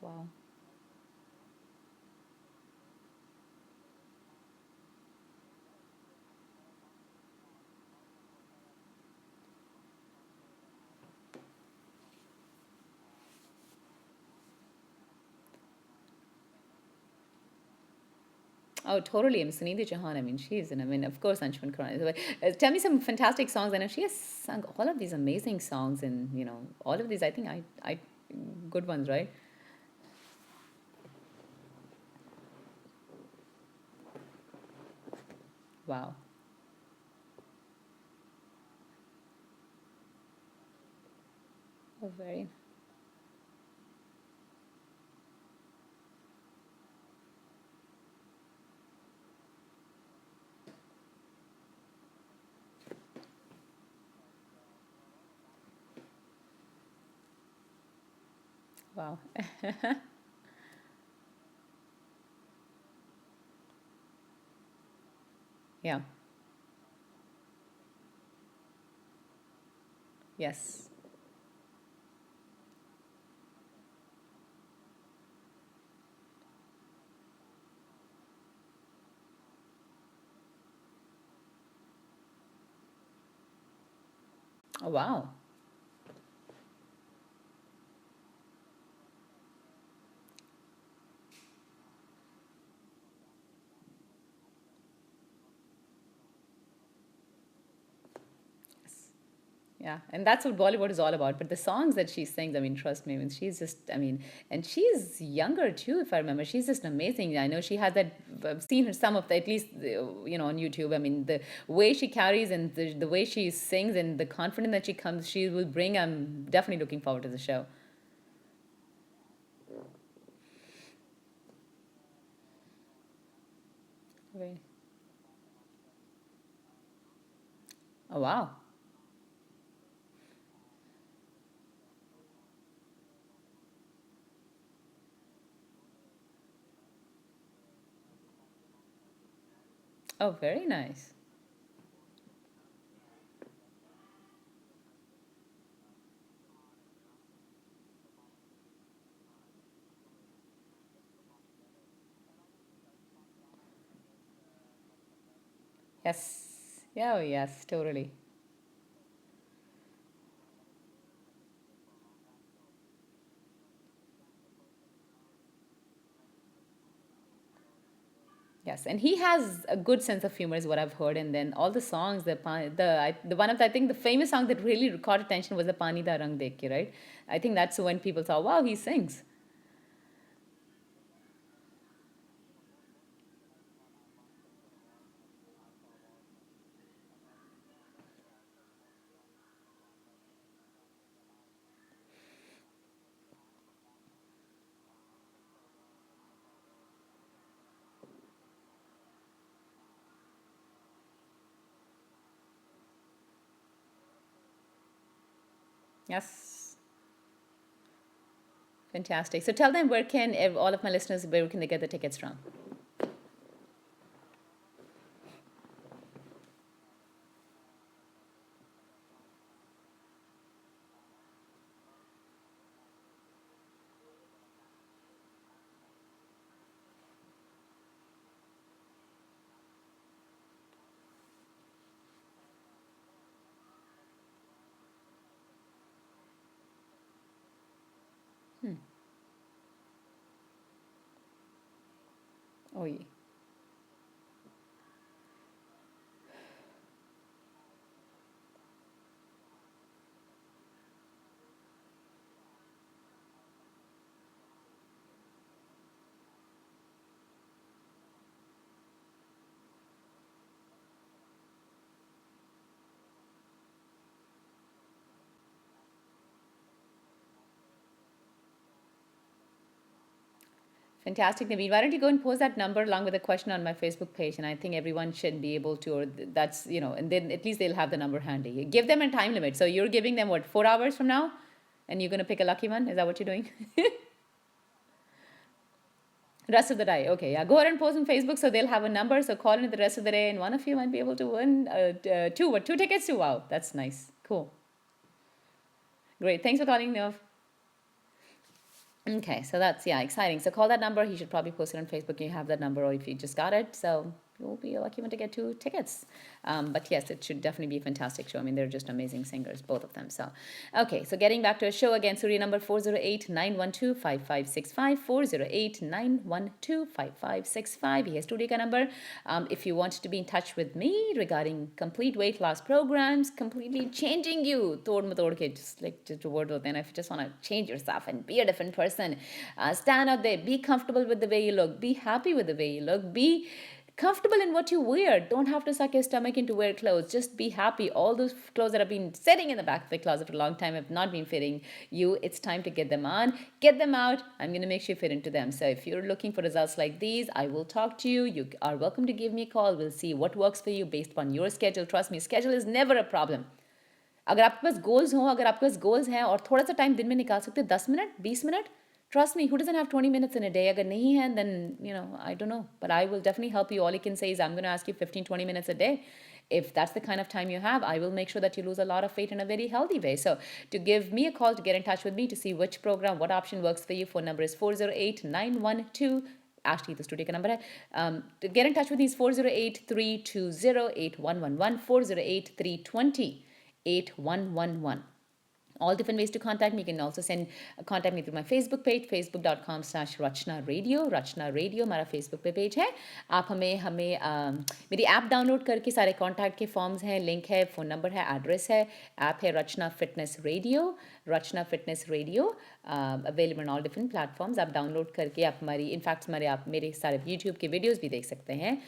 Wow. Oh, totally. I'm Sunidhi Chauhan. I mean, and I mean, of course, Anshuman Khurana. Tell me some fantastic songs. I know she has sung all of these amazing songs, and all of these. I think good ones, right? Wow. Oh, very. Wow. Yeah. Yes. Oh, wow. Yeah, and that's what Bollywood is all about. But the songs that she sings, I mean, trust me, I mean, she's just, I mean, and she's younger too, if I remember. She's just amazing. I know she had that, I've seen her some of the, at least, on YouTube. I mean, the way she carries and the way she sings and the confidence that she will bring, I'm definitely looking forward to the show. Right. Oh, wow. Oh, very nice. Yes. Yeah, oh, yes, totally. Yes, and he has a good sense of humor, is what I've heard. And then all the songs, the one of the, I think the famous song that really caught attention was the Pani Da Rang Dekh Ke, right? I think that's when people thought, wow, he sings. Yes, fantastic. So tell them where can all of my listeners, where can they get the tickets from? Oy. Fantastic, Naveen. Why don't you go and post that number along with a question on my Facebook page? And I think everyone should be able to, or that's, and then at least they'll have the number handy. You give them a time limit. So you're giving them what, 4 hours from now? And you're going to pick a lucky one? Is that what you're doing? Rest of the day. Okay, yeah. Go ahead and post on Facebook so they'll have a number. So call in the rest of the day, and one of you might be able to win two tickets to wow. That's nice. Cool. Great. Thanks for calling, Nov. Okay, so that's exciting. So call that number. He should probably post it on Facebook. You have that number, or if you just got it, so you'll be a lucky one to get 2 tickets. But yes, it should definitely be a fantastic show. I mean, they're just amazing singers, both of them. So, okay, so getting back to our show again, Surya number 408-912-5565, 408-912-5565. He has studio ka number. If you want to be in touch with me regarding complete weight loss programs, completely changing you, tod matod ke, just a word hote hain, if you just want to change yourself and be a different person, stand out there, be comfortable with the way you look, be happy with the way you look, be comfortable in what you wear. Don't have to suck your stomach in to wear clothes. Just be happy. All those clothes that have been sitting in the back of the closet for a long time have not been fitting you. It's time to get them on, get them out. I'm going to make sure you fit into them. So if you're looking for results like these, I will talk to you. You are welcome to give me a call. We'll see what works for you based upon your schedule. Trust me, schedule is never a problem. अगर आपके पास goals हों, अगर आपके पास goals हैं और थोड़ा सा time दिन में निकाल सकते 10 minute 20 minute, trust me, who doesn't have 20 minutes in a day? Agar nahi hai, then, I don't know. But I will definitely help you. All I can say is I'm going to ask you 15, 20 minutes a day. If that's the kind of time you have, I will make sure that you lose a lot of weight in a very healthy way. So to give me a call, to get in touch with me, to see which program, what option works for you, phone number is 408-912. Actually, the studio number to get in touch with me is 408-320-8111, 408-320-8111. All different ways to contact me. You can also contact me through my Facebook page, facebook.com/Rachna Radio. Rachna Radio हमारा Facebook पे page है. आप हमें मेरी app download करके सारे contact के forms हैं, लिंक है, फ़ोन नंबर है, एड्रेस है. ऐप है Rachna fitness radio, Rachna fitness radio, available on all different platforms. आप डाउनलोड करके आप आप मेरे सारे यूट्यूब के वीडियोज़ भी देख सकते हैं,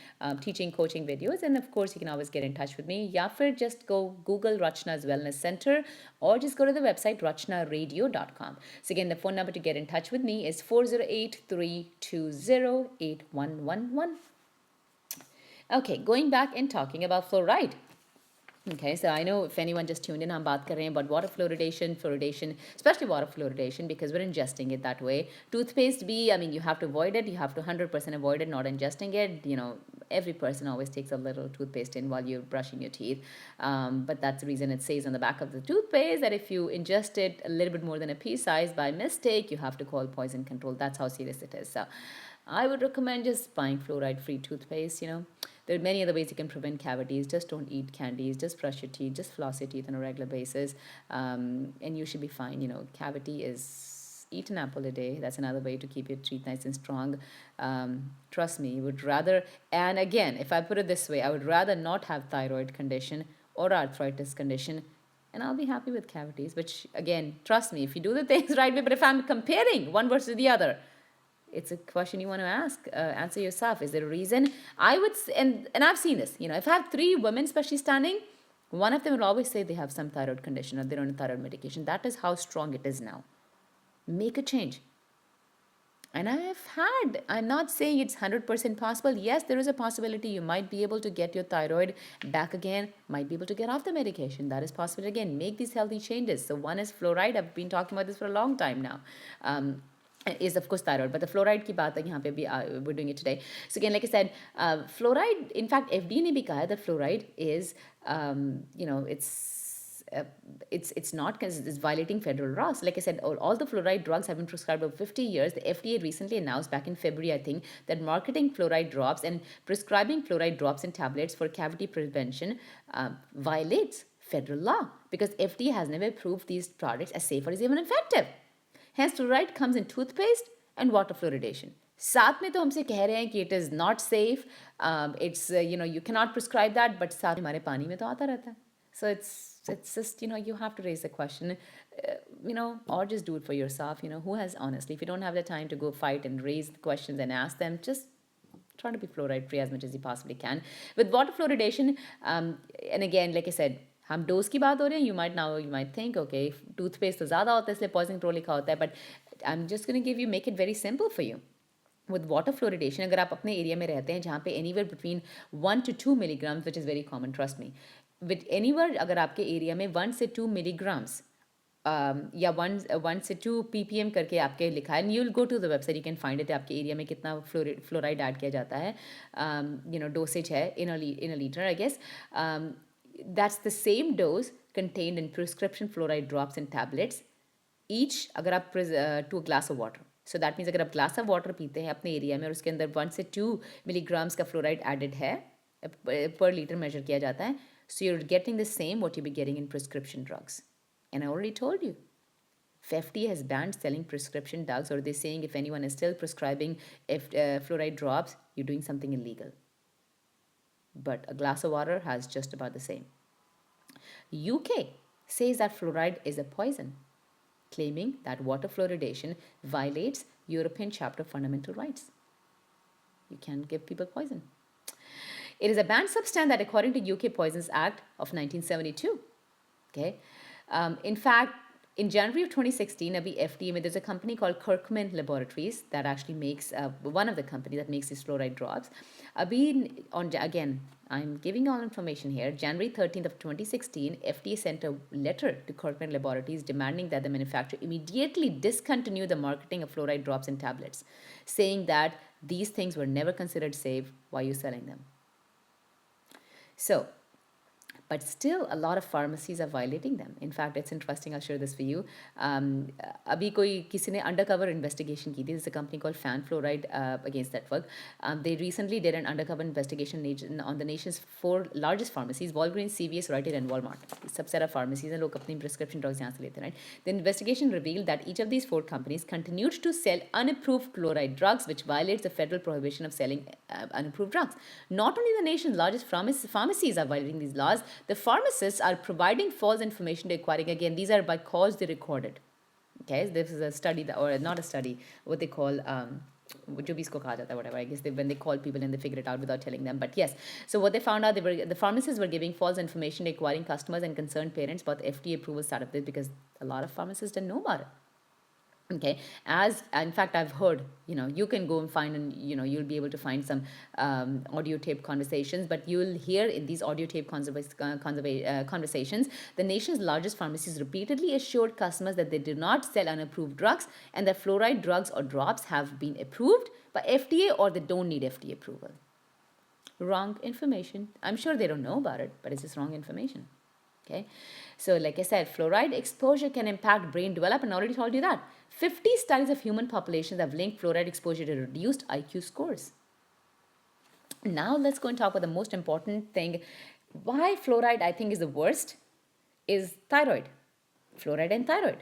teaching coaching videos. End of course you can always get in touch with me, या फिर just go Google Rachna's Wellness Center, or just go to the website rachnaradio.com. So again, the phone number to get in touch with me is 408-320-8111. Okay, going back and talking about fluoride. Okay, so I know if anyone just tuned in, I'm baat kar rahe hain about water fluoridation, especially water fluoridation, because we're ingesting it that way. Toothpaste B, I mean, you have to avoid it. You have to 100% avoid it, not ingesting it. Every person always takes a little toothpaste in while you're brushing your teeth. But that's the reason it says on the back of the toothpaste that if you ingest it a little bit more than a pea size by mistake, you have to call poison control. That's how serious it is. So I would recommend just buying fluoride-free toothpaste, There are many other ways you can prevent cavities. Just don't eat candies. Just brush your teeth. Just floss your teeth on a regular basis. And you should be fine. Cavity is eat an apple a day. That's another way to keep your teeth nice and strong. Trust me, would rather, and again, if I put it this way, I would rather not have thyroid condition or arthritis condition, and I'll be happy with cavities, which again, trust me, if you do the things right way, but if I'm comparing one versus the other, it's a question you want to answer yourself. Is there a reason? I would, and I've seen this, if I have 3 women, especially standing, one of them will always say they have some thyroid condition or they're on a thyroid medication. That is how strong it is now. Make a change. And I'm not saying it's 100% possible. Yes, there is a possibility you might be able to get your thyroid back again, might be able to get off the medication. That is possible again. Make these healthy changes. So one is fluoride. I've been talking about this for a long time now. Is of course thyroid, but the fluoride ki baat yahan pe bhi we're doing it today. So again, like I said, fluoride, in fact, FDA ne bhi kaha that fluoride is, it's not, because it's violating federal laws. Like I said, all the fluoride drugs have been prescribed over 50 years. The FDA recently announced back in February, I think, that marketing fluoride drops and prescribing fluoride drops and tablets for cavity prevention violates federal law, because FDA has never proved these products as safe or as even effective. Hence, fluoride comes in toothpaste and water fluoridation. साथ में तो हमसे कह रहे हैं कि it is not safe, it's you can not prescribe that, but साथ में हमारे पानी में तो आता रहता है. सो it's just, you have to raise the question, or just do it for yourself. Who has, honestly, if you don't have the time to go fight and raise the questions and ask them, just try to be fluoride free as much as you possibly can. With water fluoridation, and again, like I said, हम dose की बात हो रहे हैं. You might think, okay, toothpaste तो ज़्यादा होता है इसलिए पॉइजन कंट्रोल लिखा होता है, but I am just gonna give you, make it very simple for you. With water fluoridation, अगर आप अपने एरिया में रहते हैं जहाँ पे anywhere between 1 to 2 milligrams, which is very common, trust me, with anywhere अगर आपके एरिया में 1 से 2 मिलीग्राम्स या 1 से 2 ppm करके आपके लिखा है, you will go to the website, you can find it, आपके एरिया में कितना फ्लोराइड ऐड किया जाता है, डोसेज है in a litre, I guess. That's the same dose contained in prescription fluoride drops and tablets each, अगर आप two glass of water. So that means अगर आप ग्लास ऑफ वाटर पीते हैं अपने एरिया में और उसके अंदर 1 से 2 मिलीग्राम्स का फ्लोराइड एडेड है, पर लीटर मेजर किया जाता है, so you are getting the same what you be getting in prescription drugs. And I already told you, FDA has banned selling prescription drugs, or they're saying if anyone is still prescribing fluoride drops, you're doing something illegal. But a glass of water has just about the same. UK says that fluoride is a poison, claiming that water fluoridation violates European Chapter of Fundamental Rights. You can't give people poison. It is a banned substance that, according to UK Poisons Act of 1972, okay. In fact, in January of 2016, abhi FDA mein, there's a company called Kirkman Laboratories that actually makes, one of the companies that makes these fluoride drops. Again, I'm giving all information here. January 13th of 2016, FDA sent a letter to Kirkman Laboratories demanding that the manufacturer immediately discontinue the marketing of fluoride drops and tablets, saying that these things were never considered safe. Why are you selling them? So, but still a lot of pharmacies are violating them. In fact, it's interesting, I'll share this for you. Abhi koi kisi ne undercover investigation ki thi. There's a company called Fan Fluoride against that work. They recently did an undercover investigation on the nation's 4 largest pharmacies: Walgreens, CVS, Rite Aid and Walmart. Subset of pharmacies and log apni prescription drugs yahan se lete, right? The investigation revealed that each of these 4 companies continued to sell unapproved fluoride drugs, which violates the federal prohibition of selling unapproved drugs. Not only the nation's largest pharmacies are violating these laws, the pharmacists are providing false information to acquiring. Again, these are by calls they recorded. Okay, this is a study, or not a study, what they call, whatever, I guess when they call people and they figure it out without telling them. But yes, so what they found out, the pharmacists were giving false information to acquiring customers and concerned parents about the FDA approval start of this, because a lot of pharmacists didn't know about it. Okay, as in fact I've heard, you can go and find, and you'll be able to find some audio tape conversations, but you'll hear in these audio tape conversations, the nation's largest pharmacies repeatedly assured customers that they do not sell unapproved drugs, and that fluoride drugs or drops have been approved by FDA, or they don't need FDA approval. Wrong information. I'm sure they don't know about it, but it's just wrong information. Okay, so like I said, fluoride exposure can impact brain development. I already told you that. 50 studies of human populations have linked fluoride exposure to reduced IQ scores. Now let's go and talk about the most important thing. Why fluoride, I think, is the worst is thyroid. Fluoride and thyroid.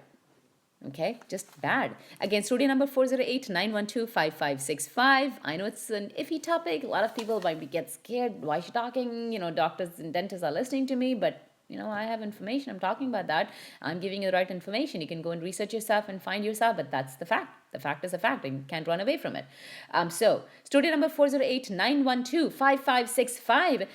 Okay, just bad. Again, studio number 408-912-5565. I know it's an iffy topic. A lot of people might get scared. Why is she talking? Doctors and dentists are listening to me, but I have information. I'm talking about that. I'm giving you the right information. You can go and research yourself and find yourself, but that's the fact. The fact is a fact, and you can't run away from it. So, studio number 408-912-5565.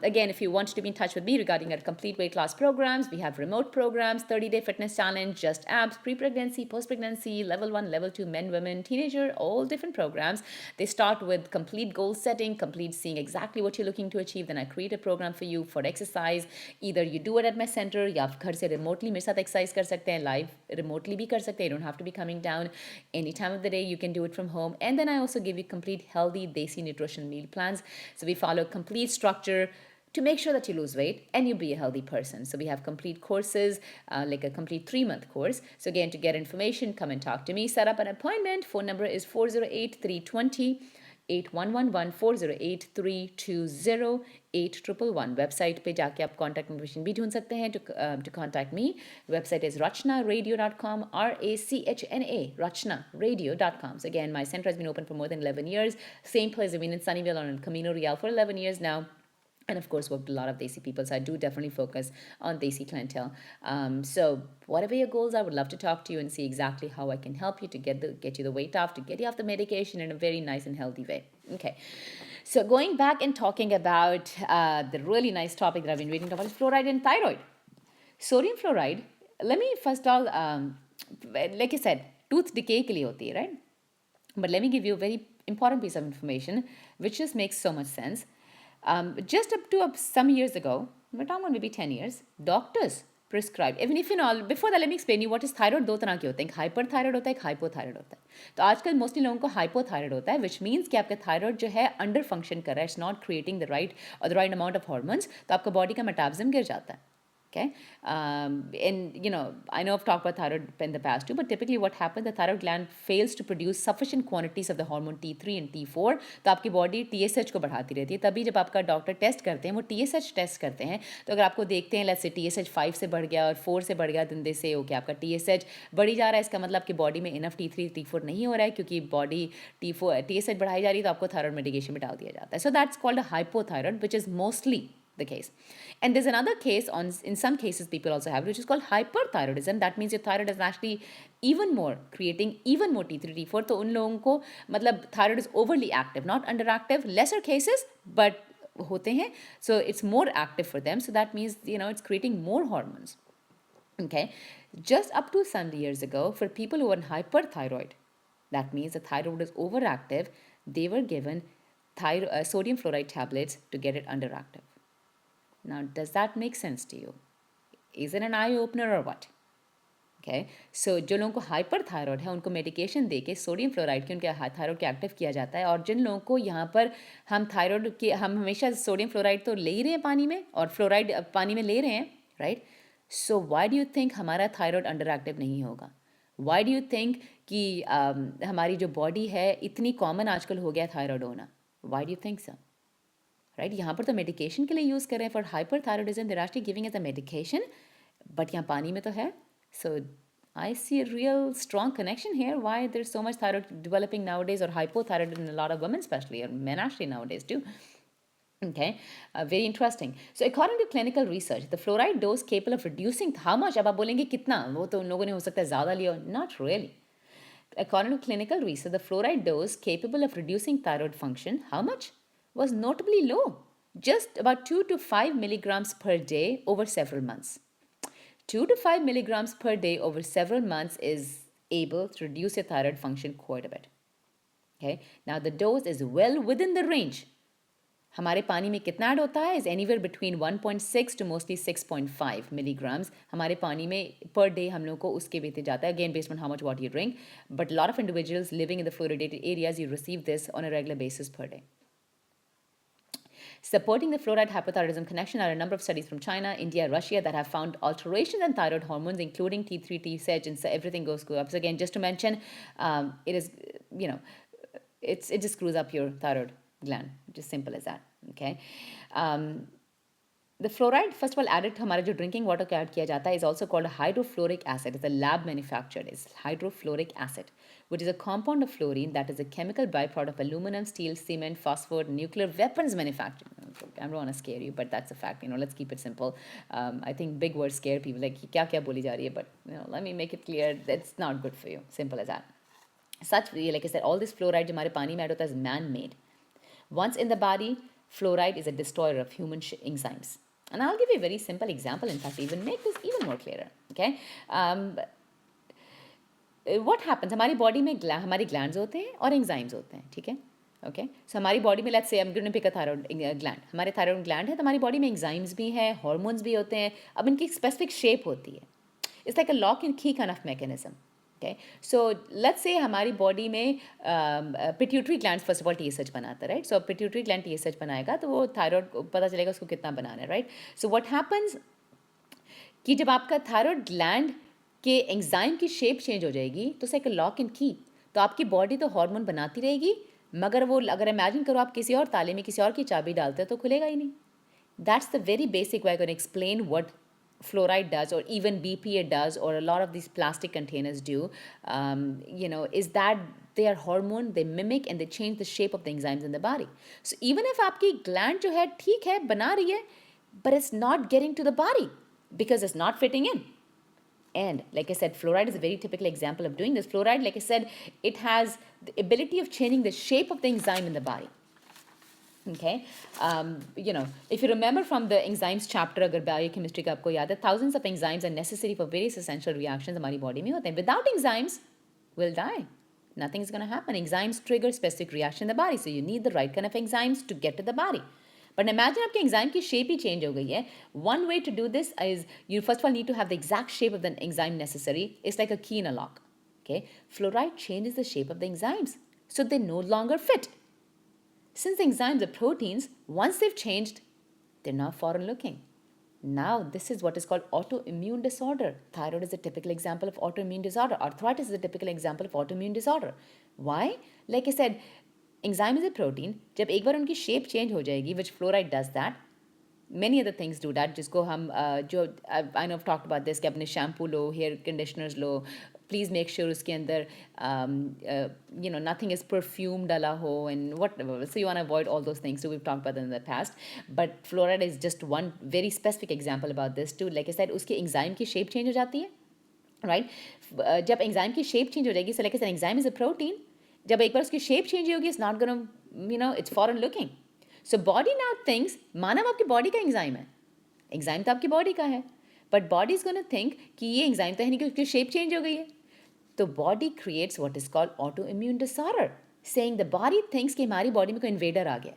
Again, if you want to be in touch with me regarding our complete weight loss programs, we have remote programs, 30-day fitness challenge, just abs, pre-pregnancy, post-pregnancy, level 1, level 2, men, women, teenager, all different programs. They start with complete goal setting, complete seeing exactly what you're looking to achieve. Then I create a program for you for exercise. Either you do it at my center, या घर से remotely मेरे साथ exercise कर सकते हैं, live remotely भी कर सकते हैं. You don't have to be coming down any time of the day. You can do it from home. And then I also give you complete healthy desi nutrition meal plans. So we follow complete structure to make sure that you lose weight and you be a healthy person. So we have complete courses, like a complete 3-month course. So again, to get information, come and talk to me. Set up an appointment. Phone number is 408-320 8111408320 8111 website पे जाके आप contact information भी ढूंढ सकते हैं to contact me website is rachnaradio.com rachna rachnaradio.com so again my center has been open for more than 11 years same place I've been in Sunnyvale on Camino Real for 11 years now and of course worked with a lot of Desi people, so I do definitely focus on Desi clientele. So whatever your goals are, I would love to talk to you and see exactly how I can help you to get you the weight off, to get you off the medication in a very nice and healthy way. Okay, so going back and talking about the really nice topic that I've been reading about is fluoride and thyroid. Sodium fluoride, let me first of all, like I said, tooth decay ke liye hoti hai, right? But let me give you a very important piece of information, which just makes so much sense. Just up to some years ago, we're talking about maybe 10 years, doctors prescribed, even if you know, before that, let me explain you what is thyroid. दो तरह के होते हैं, एक हाइपरथायरॉयड होता है, एक hypothyroid होता है. तो आजकल मोस्टली लोगों को हाइपोथायरॉयड होता है, which means कि आपका थायराइड जो है अंडर फंक्शन कर रहा है, it's not creating the right amount of hormones, तो आपका बॉडी का मेटाबॉलिज्म गिर जाता है. Okay, and you know, I know I've talked about thyroid in the past too, but typically what happens, the thyroid gland fails to produce sufficient quantities of the hormone T3 and T4, तो आपकी body TSH को बढ़ाती रहती है. तभी जब आपका doctor test करते हैं, वो TSH टेस्ट करते हैं, तो अगर आपको देखते हैं लेट्स से TSH 5 से बढ़ गया और 4 से बढ़ गया, then they say okay, आपका TSH बढ़ी जा रहा है, इसका मतलब आपकी बॉडी में इनफ T3 T4 नहीं हो रहा है, क्योंकि बॉडी TSH बढ़ाई जा रही है, तो आपको थायराइड मेडिकेशन में डाल दिया जाता है. So that's called a hypothyroid, which is mostly the case. And there's another case in some cases people also have, which is called hyperthyroidism. That means your thyroid is actually even more creating even more T3 T4. तो उन लोगों को मतलब thyroid is overly active, not underactive. Lesser cases, but होते हैं. So it's more active for them. So that means, you know, it's creating more hormones. Okay, just up to some years ago, for people who are hyperthyroid, that means the thyroid is overactive, they were given sodium fluoride tablets to get it underactive. Now, does that make sense to you? Is it an eye-opener or what? Okay, so जो लोगों को हाइपरथायरॉयड है उनको medication देके sodium fluoride के उनके thyroid को active किया जाता है. और जिन लोगों को यहाँ पर हम थायरॉयड के हम हमेशा सोडियम फ्लोराइड तो ले ही रहे हैं पानी में और फ्लोराइड पानी में ले रहे हैं, right? So why do you think हमारा थायरॉयड अंडर एक्टिव नहीं होगा? व्हाई डू यू थिंक कि हमारी जो बॉडी है इतनी कॉमन आजकल हो गया थायरॉयड होना? Why do you think so? Right, यहाँ पर तो मेडिकेशन के लिए यूज़ कर रहे हैं for hyperthyroidism, they are actually giving as a medication, but यहाँ पानी में तो है. So I see a real strong connection here why there is so much thyroid developing nowadays और hypothyroid in a lot of women specially और men actually nowadays too. Okay, very interesting. So according to clinical research, the fluoride dose capable of reducing how much? अब आप बोलेंगे कितना? वो तो उन लोगों ने हो सकता है ज़्यादा लिया. Not really. According to clinical research, the fluoride dose capable of reducing thyroid function, how much? Was notably low, just about 2 to 5 milligrams per day over several months. 2 to 5 milligrams per day over several months is able to reduce your thyroid function quite a bit. Okay, now the dose is well within the range. हमारे पानी में कितना add होता है is anywhere between 1.6 to mostly 6.5 milligrams हमारे पानी में per day हम लोग को उसके बेते जाता है, again based on how much water you drink, but lot of individuals living in the fluoridated areas you receive this on a regular basis per day. Supporting the fluoride hypothyroidism connection are a number of studies from China, India, Russia that have found alterations in thyroid hormones, including T3, TSH, and so everything goes up. So again, just to mention, it is, you know, it just screws up your thyroid gland, just simple as that. Okay. The fluoride, first of all, added to हमारा जो drinking water का add किया जाता है is also called a hydrofluoric acid. It's a lab manufactured. It's hydrofluoric acid, which is a compound of fluorine that is a chemical byproduct of aluminum, steel, cement, phosphor, nuclear weapons manufacturing. I don't want to scare you, but that's a fact. You know, let's keep it simple. I think big words scare people. Like क्या क्या बोली जा रही है, but you know, let me make it clear that's not good for you. Simple as that. Such, like I said, all this fluoride जो हमारे पानी में add होता है is man-made. Once in the body, fluoride is a destroyer of human enzymes. And I'll give you a very simple example, in fact, even make this even more clearer. Okay? What happens? हमारी body में हमारी glands होते हैं और enzymes होते हैं, ठीक है? ओके, सो हमारी बॉडी में लेट्स से हम going to pick a thyroid gland, हमारे थायराइड ग्लैंड है तो हमारी बॉडी में एंजाइम्स भी हैं, हार्मोन्स भी होते हैं. अब इनकी स्पेसिफिक शेप होती है. It's like a lock and key kind of mechanism. Okay, so let's say हमारी बॉडी में pituitary gland first of all TSH बनाता है, right? So pituitary gland TSH बनाएगा तो वो थायराइड को पता चलेगा उसको कितना बनाना है, राइट? सो व्हाट हैपन्स कि जब आपका थायराइड ग्लैंड के एंजाइम की शेप चेंज हो जाएगी तो it's like a lock and की, तो आपकी बॉडी तो हार्मोन बनाती रहेगी मगर वो अगर इमेजिन करो आप किसी और ताले में किसी और की चाबी डालते हो तो खुलेगा ही नहीं. That's the very basic way I'm going to explain what fluoride does, or even BPA does, or a lot of these plastic containers do. Is that they are hormone, they mimic and they change the shape of the enzymes in the body. So even if आपकी gland जो है ठीक है बना रही है, but it's not getting to the body because it's not fitting in. And like I said, fluoride is a very typical example of doing this. Fluoride, like I said, it has the ability of changing the shape of the enzyme in the body. Okay, if you remember from the enzymes chapter, अगर biochemistry का आपको याद है, thousands of enzymes are necessary for various essential reactions हमारी body में होते हैं. Without enzymes, we'll die. Nothing is going to happen. Enzymes trigger specific reaction in the body, so you need the right kind of enzymes to get to the body. But imagine आपके enzyme की shape ही change हो गई है. One way to do this is you first of all need to have the exact shape of the enzyme necessary. It's like a key in a lock. Okay, fluoride changes the shape of the enzymes, so they no longer fit. Since the enzymes are proteins, once they've changed, they're now foreign looking. Now, this is what is called autoimmune disorder. Thyroid is a typical example of autoimmune disorder. Arthritis is a typical example of autoimmune disorder. Why? Like I said, enzyme is a protein. जब एक बार उनकी shape change हो जाएगी, which fluoride does that, many other things do that. जिसको हम I know I've talked about this कि अपने shampoo low, hair conditioners low, please make sure उसके अंदर nothing is perfume डाला हो and whatever. So you want to avoid all those things too. We've talked about them in the past. But fluoride is just one very specific example about this too. Like I said, उसकी enzyme की shape change हो जाती है, right? जब enzyme की shape change हो जाएगी, so like I said, enzyme is a protein. जब एक बार उसकी shape change होगी, it's not gonna, it's foreign looking. So body now thinks, मानव आपकी body का enzyme है. Enzyme तो आपकी body का है. But body is gonna think कि ये enzyme तो है नहीं कि उसकी shape change हो गई है. The body creates what is called autoimmune disorder, saying the body thinks कि हमारी body में कोई invader आ गया.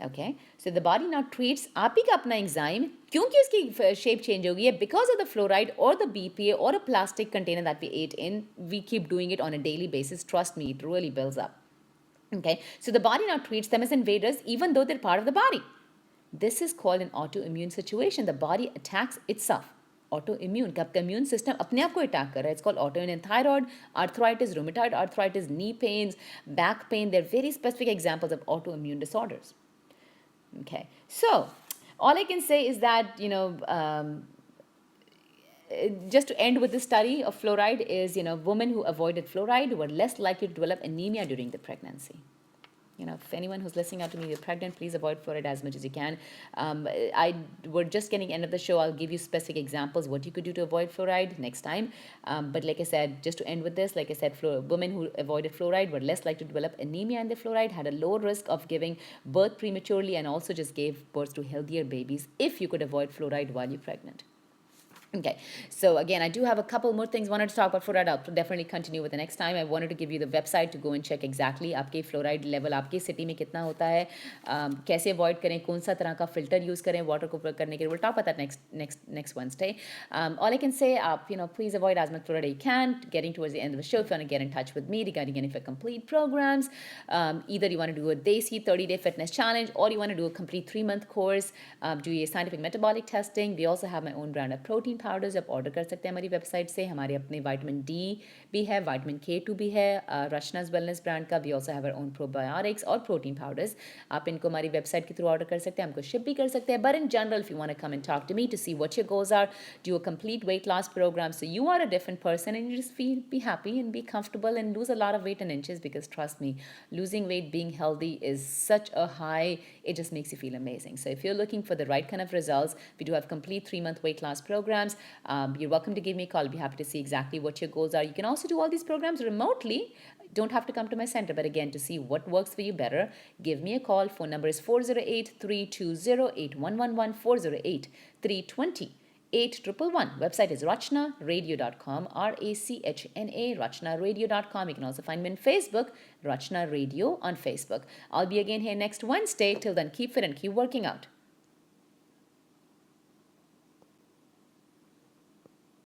Okay, so the body now treats आप ही का अपना enzyme क्योंकि उसकी shape change हो गई है because of the fluoride or the BPA or a plastic container that we ate in. We keep doing it on a daily basis. Trust me, it really builds up. Okay, so the body now treats them as invaders even though they're part of the body. This is called an autoimmune situation. The body attacks itself. Autoimmune, का आपका immune system अपने आप को attack कर रहा है. It's called autoimmune thyroid, arthritis, rheumatoid arthritis, knee pains, back pain. They're very specific examples of autoimmune disorders. Okay, so all I can say is that, just to end with the study of fluoride is, women who avoided fluoride were less likely to develop anemia during the pregnancy. If anyone who's listening out to me, you're pregnant, please avoid fluoride as much as you can. We're just getting end of the show. I'll give you specific examples what you could do to avoid fluoride next time. But like I said, just to end with this, like I said, women who avoided fluoride were less likely to develop anemia in the fluoride, had a lower risk of giving birth prematurely, and also just gave birth to healthier babies if you could avoid fluoride while you're pregnant. Okay, so again, I do have a couple more things I wanted to talk about fluoride. I'll definitely continue with the next time. I wanted to give you the website to go and check exactly आपके fluoride level आपके city में कितना होता है, कैसे avoid करें, कौन सा तरह का filter use करें water को करने के लिए. We'll talk about that next Wednesday. All I can say, please avoid as much fluoride as you can. Getting towards the end of the show, if you want to get in touch with me regarding any of your complete programs, either you want to do a Desi 30-day fitness challenge or you want to do a complete 3-month course, do your scientific metabolic testing. We also have my own brand of protein powders आप order कर सकते हैं हमारी website से. हमारे अपने vitamin D भी है, विटामिन K2 भी है, रचना's वेलनेस ब्रांड का. We also have our own probiotics और प्रोटीन पाउडर्स. आप इनको हमारी वेबसाइट के थ्रू ऑर्डर कर सकते हैं, हमको शिप भी कर सकते हैं. But in general, if you want to come and talk to me to see what your goals are, do a complete weight loss program so you are a different person and you just be happy and be comfortable and lose a lot of weight in inches, because trust me, losing weight, being healthy is such a high, it just makes you feel amazing. So if you're looking for the right kind of results, we do have complete 3-month weight loss programs. You're welcome to give me a call. I'll be happy to see exactly what your goals are. You can also do all these programs remotely. Don't have to come to my center. But again, to see what works for you better, give me a call. Phone number is 408-320-8111, 408-320-8111. Website is rachnaradio.com, RACHNA, rachnaradio.com. You can also find me on Facebook, Rachna Radio on Facebook. I'll be again here next Wednesday. Till then, keep fit and keep working out.